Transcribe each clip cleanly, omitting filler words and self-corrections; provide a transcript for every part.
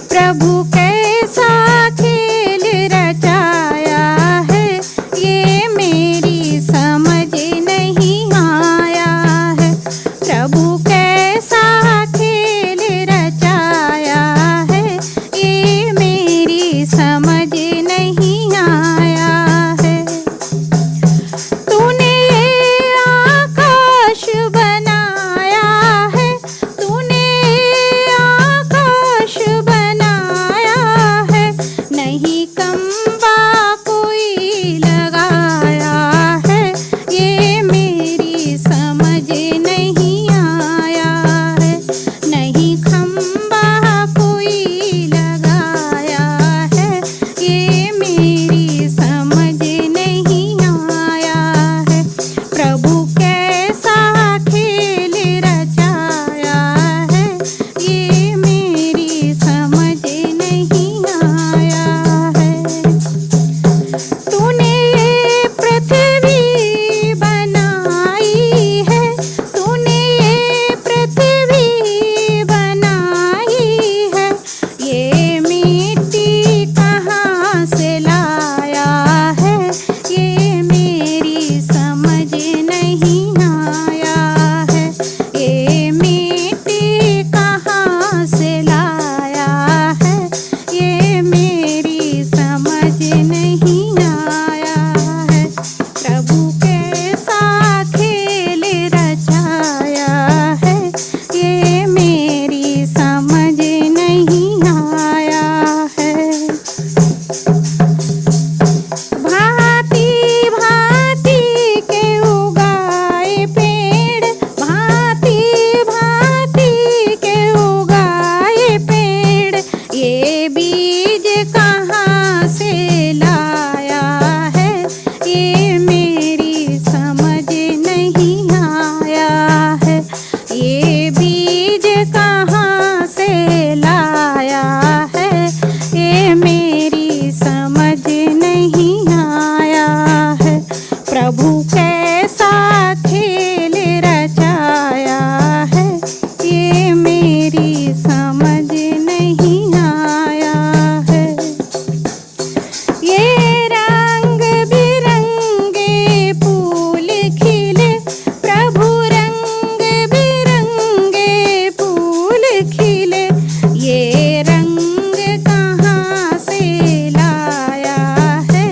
प्रभु कैसा खेल रचाया है, ये मेरी समझ नहीं आया है। प्रभु कैसा खेल रचाया है, ये मेरी समझ नहीं आया है। तूने ये आकाश बनाया है, तूने ये आकाश बनाया है, नहीं कंबा कोई लगाया है, ये मेरी समझ नहीं आया है। नहीं खंबा कोई लगाया है, ये मेरी समझ नहीं आया है। प्रभु कैसा खेल रचाया है, ये मेरी समझ नहीं आया है। तूने ये पृथ्वी बनाई है, तूने ये पृथ्वी बनाई है, ये मिट्टी कहाँ से लाया है, ये मेरी समझ नहीं आया है। ये मिट्टी कहाँ से लाया है, ये मेरी समझ नहीं आया है। प्रभु कैसा खेल रचाया है, ये मेरी समझ नहीं आया है। भांति भांति के उगाए पेड़, भांति भांति के उगाए पेड़, ये बीज कहाँ से लाया है, ये मेरी समझ नहीं आया है। ये बीज कहाँ से लाया है, ये मेरी समझ नहीं आया है। प्रभु कैसा खेल रचाया है, ये मेरी समझ नहीं आया है। ये रंग बिरंगे फूल खिले, प्रभु रंग बिरंगे फूल खिले, ये रंग कहाँ से लाया है,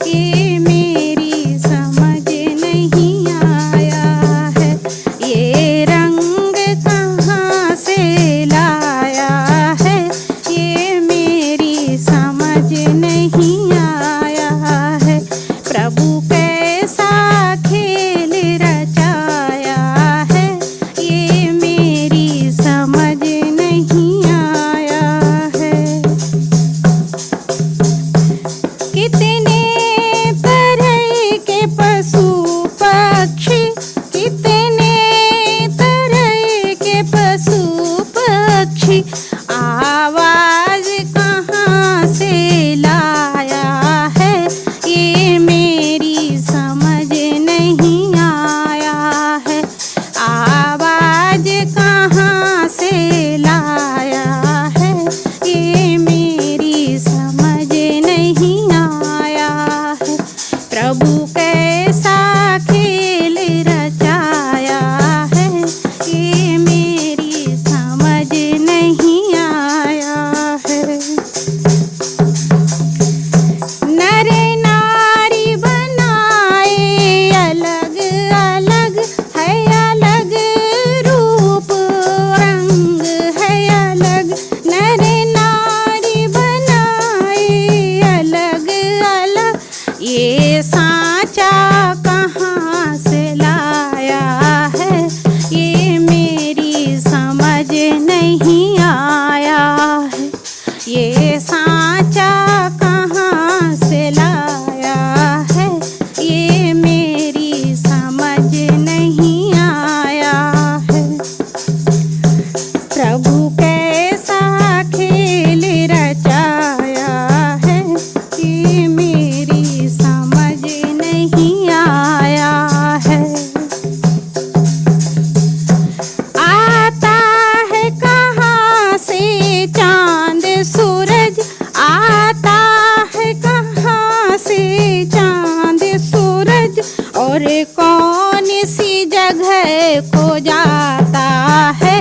ये मेरी समझ नहीं आया है। ये रंग कहाँ से लाया है, ये मेरी समझ नहीं आया है। प्रभु कैसा खेल रचाया है, ये मेरी समझ नहीं आया है। कितने तरह के पशु पक्षी, कितने तरह के पशु पक्षी, आवाज कहाँ से लाया है, ये मेरी समझ नहीं आया है। आवाज कहाँ से लाया है, ये मेरी समझ नहीं आया है। प्रभु कैसा खेल रचाया है, ये मेरी समझ नहीं आया है। नर नारी बनाए अलग अलग है, अलग रूप रंग है अलग। नर नारी बनाए अलग अलग, ये सांचा कहाँ से लाया है, ये मेरी समझ नहीं आया है। ये सांचा कहाँ से लाया है, ये मेरी समझ नहीं आया है। प्रभु कैसा खेल रचाया है, ये मेरी समझ नहीं आया और कौन सी जगह को जाता है